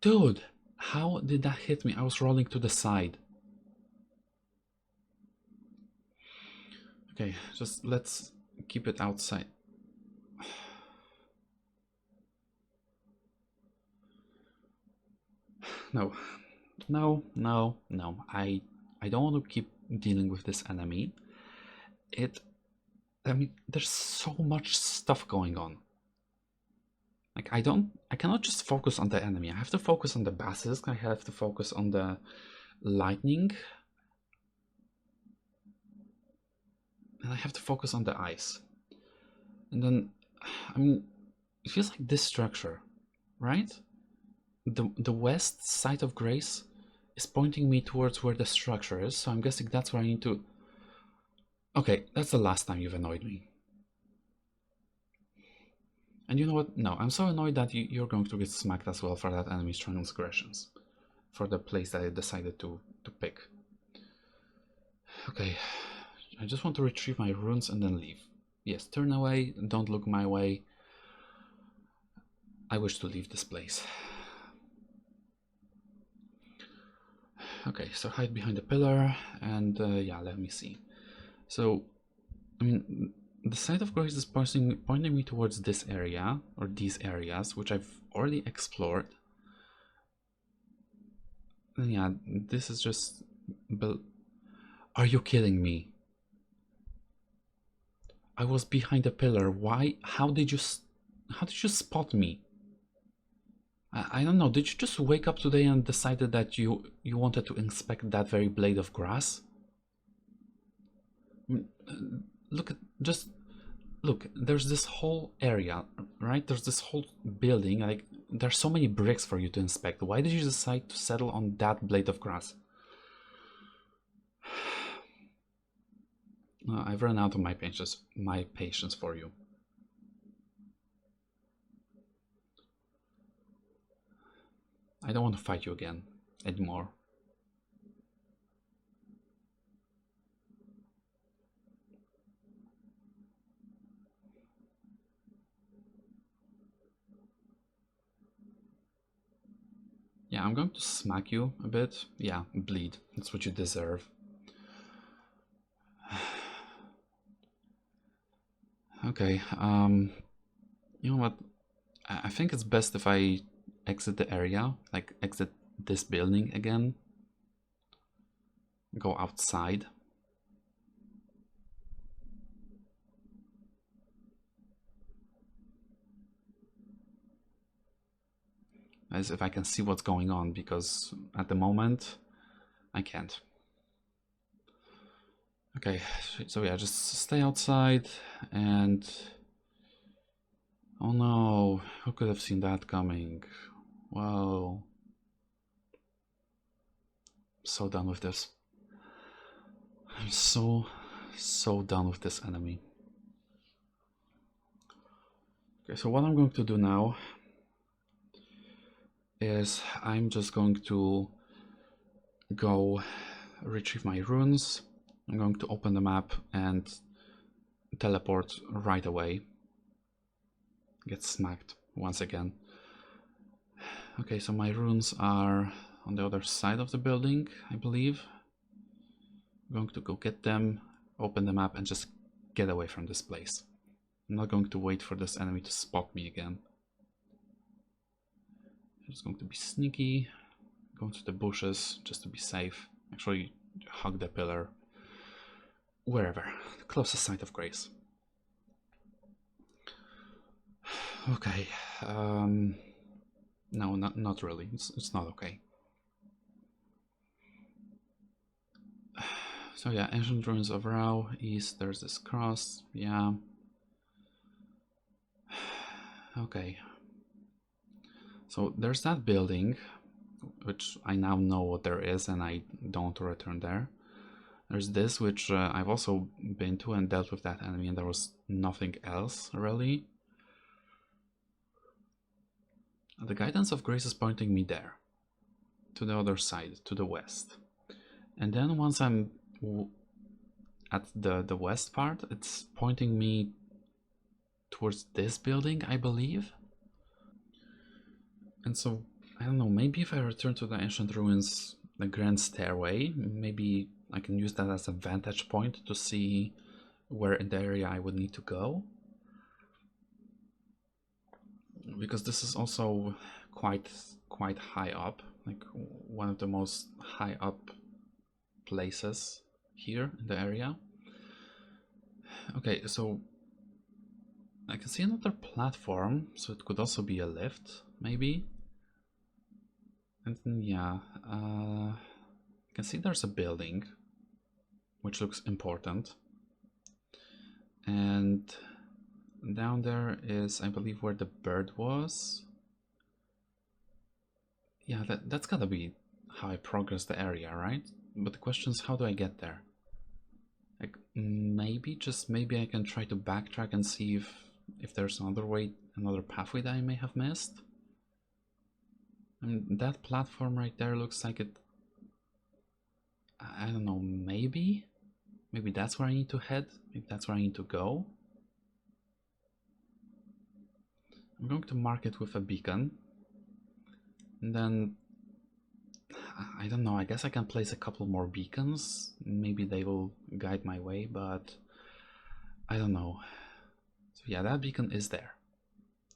Dude, how did that hit me? I was rolling to the side. Okay, just let's keep it outside. No, no, no, no. I don't want to keep dealing with this enemy. I mean, there's so much stuff going on. Like I cannot just focus on the enemy. I have to focus on the basilisk. I have to focus on the lightning. And I have to focus on the ice. And then, I mean, it feels like this structure, right? The west side of Grace is pointing me towards where the structure is, so I'm guessing that's where I need to... Okay, that's the last time you've annoyed me. And you know what? No, I'm so annoyed that you're going to get smacked as well for that enemy's transgressions. For the place that I decided to pick. Okay, I just want to retrieve my runes and then leave. Yes, turn away, don't look my way. I wish to leave this place. Okay, so hide behind the pillar, and yeah, let me see. So, I mean, the side of Grace is pointing me towards this area, or these areas, which I've already explored. And yeah, this is just... Are you kidding me? I was behind the pillar. Why? How did you spot me? I don't know. Did you just wake up today and decided that you wanted to inspect that very blade of grass? Look at look. There's this whole area, right? There's this whole building. Like there's so many bricks for you to inspect. Why did you decide to settle on that blade of grass? I've run out of my patience for you. I don't want to fight you again anymore. Yeah, I'm going to smack you a bit. Yeah, bleed. That's what you deserve. Okay, you know what? I think it's best if I exit the area, like exit this building again. Go outside. As if I can see what's going on, because at the moment I can't. Okay, so yeah, just stay outside and... Oh no, who could have seen that coming? Whoa. I'm so done with this. I'm so done with this enemy. Okay, so what I'm going to do now is I'm just going to go retrieve my runes. I'm going to open the map and teleport right away. Get smacked once again. Okay, so my runes are on the other side of the building, I believe. I'm going to go get them, open the map, and just get away from this place. I'm not going to wait for this enemy to spot me again. I'm just going to be sneaky, go into the bushes just to be safe. Actually, hug the pillar. Wherever, the closest site of Grace. Okay, no, not really. It's not okay. So yeah, ancient ruins of Rauh, east, there's this cross, yeah. Okay. So there's that building, which I now know what there is and I don't want to return there. There's this, which I've also been to and dealt with that enemy, and there was nothing else, really. The guidance of Grace is pointing me there, to the other side, to the west. And then once I'm at the west part, it's pointing me towards this building, I believe. And so, I don't know, maybe if I return to the ancient ruins, the grand stairway, maybe I can use that as a vantage point to see where in the area I would need to go. Because this is also quite high up, like one of the most high up places here in the area. Okay, so I can see another platform, so it could also be a lift, maybe. And then, yeah, I can see there's a building, which looks important. And down there is, I believe, where the bird was. Yeah, that's gotta be how I progress the area, right? But the question is, how do I get there? Like, maybe, just maybe I can try to backtrack and see if there's another way, another pathway that I may have missed. I mean, that platform right there looks like it... I don't know, maybe? Maybe that's where I need to head? Maybe that's where I need to go? I'm going to mark it with a beacon. And then... I don't know, I guess I can place a couple more beacons. Maybe they will guide my way, but... I don't know. So yeah, that beacon is there.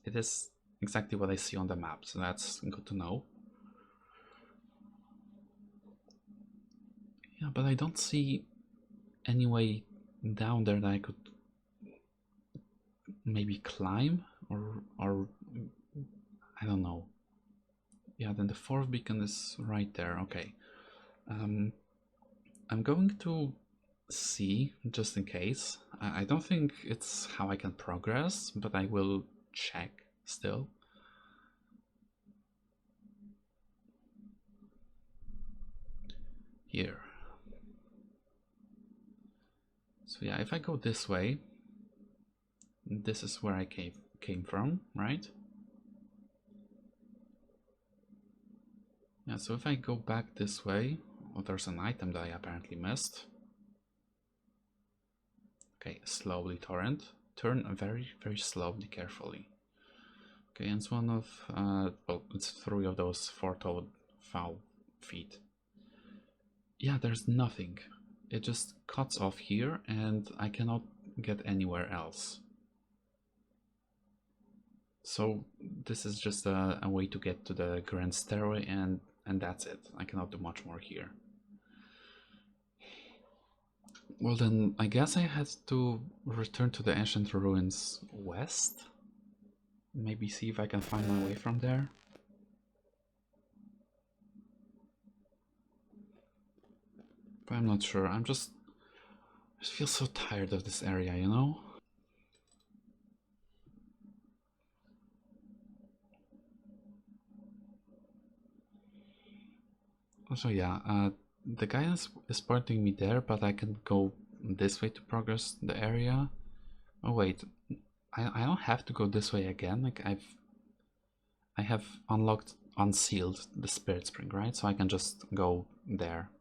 It is exactly what I see on the map, so that's good to know. Yeah, but I don't see any way down there that I could maybe climb or I don't know. Yeah, then the fourth beacon is right there. Okay. I'm going to see, just in case. I don't think it's how I can progress, but I will check still. Here. So yeah, if I go this way, this is where I came from, right? Yeah, so if I go back this way, oh, there's an item that I apparently missed. Okay, slowly, torrent. Turn very, very slowly, carefully. Okay, and it's one of, well, it's 3 of those 4-toed foul feet. Yeah, there's nothing. It just cuts off here, and I cannot get anywhere else. So this is just a way to get to the grand stairway, and that's it. I cannot do much more here. Well then, I guess I had to return to the ancient ruins west. Maybe see if I can find my way from there. But I'm not sure. I just feel so tired of this area, you know? Also, yeah, the guidance is pointing me there, but I can go this way to progress the area. Oh wait, I don't have to go this way again. Like I have unsealed the spirit spring, right? So I can just go there.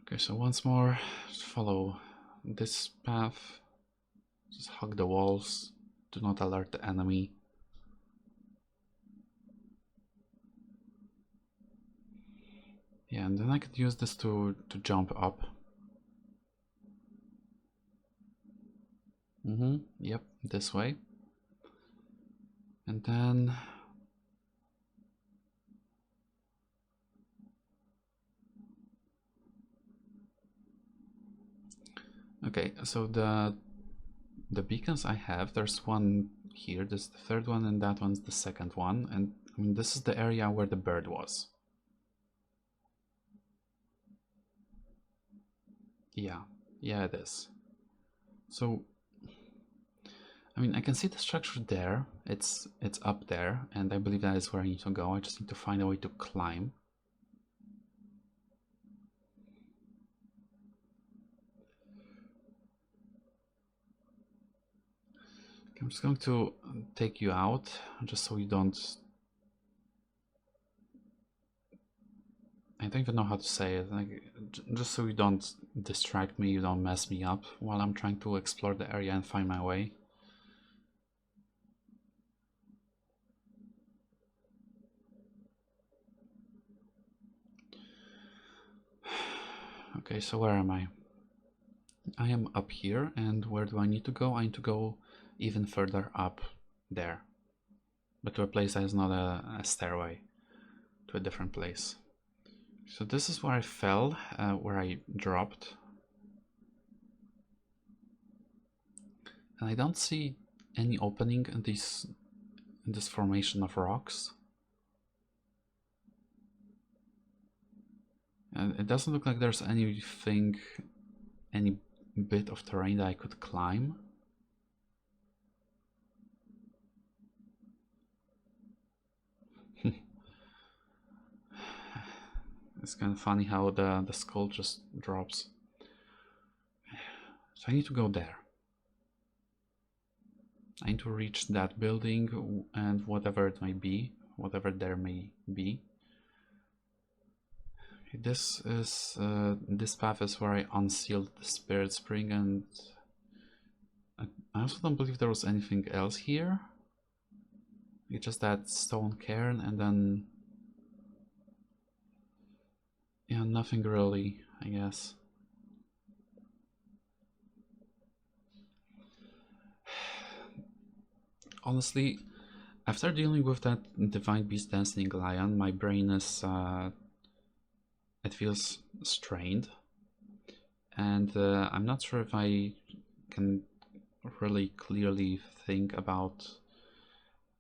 Okay, so once more, just follow this path. Just hug the walls. Do not alert the enemy. Yeah, and then I could use this to jump up. Yep, this way. And then... Okay, so the beacons I have, there's one here, this is the third one, and that one's the second one. And I mean, this is the area where the bird was. Yeah, it is. So, I mean, I can see the structure there. It's up there, and I believe that is where I need to go. I just need to find a way to climb. I'm just going to take you out, just so you don't... I don't even know how to say it, like, just so you don't distract me, you don't mess me up while I'm trying to explore the area and find my way. Okay, so where am I? I am up here, and where do I need to go? I need to go even further up there, but to a place that is not a stairway, to a different place. So this is where I fell, where I dropped. And I don't see any opening in this formation of rocks. And it doesn't look like there's anything, any bit of terrain that I could climb. It's kind of funny how the skull just drops. So I need to go there. I need to reach that building and whatever it may be, whatever there may be. This path is where I unsealed the spirit spring, and I also don't believe there was anything else here. It's just that stone cairn, and then yeah, nothing really, I guess. Honestly, after dealing with that divine beast dancing lion, my brain is it feels strained, and I'm not sure if I can really clearly think about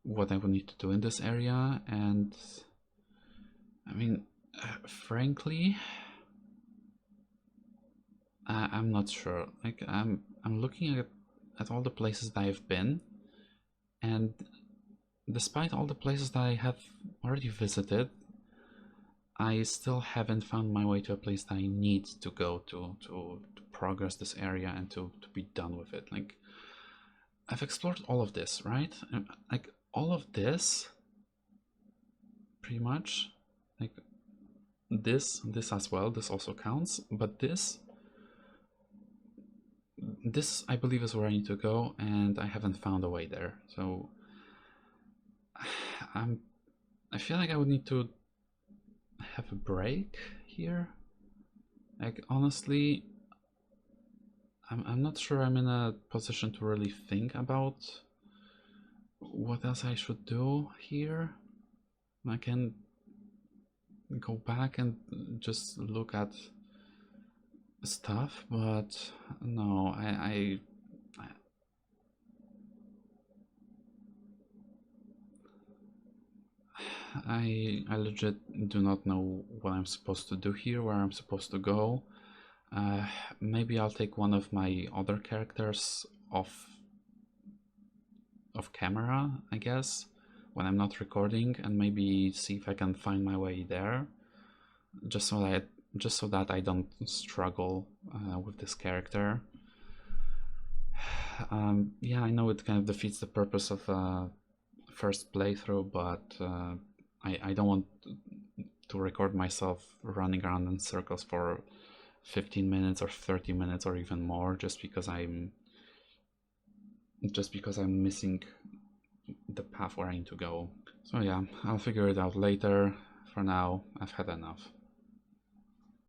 what I would need to do in this area. And I mean, frankly, I'm not sure. Like, I'm looking at all the places that I've been, and despite all the places that I have already visited, I still haven't found my way to a place that I need to go to progress this area and to be done with it. Like, I've explored all of this, right? Like, all of this, pretty much. Like, this as well, this also counts, but this I believe is where I need to go, and I haven't found a way there. So I feel like I would need to have a break here. Like, honestly, I'm not sure I'm in a position to really think about what else I should do here. I can go back and just look at stuff, but no, I legit do not know what I'm supposed to do here, where I'm supposed to go. Maybe I'll take one of my other characters off camera, I guess, when I'm not recording, and maybe see if I can find my way there, just so that I don't struggle with this character. Yeah, I know it kind of defeats the purpose of first playthrough, but I don't want to record myself running around in circles for 15 minutes or 30 minutes or even more just because I'm missing the path where I need to go. So yeah, I'll figure it out later. For now, I've had enough.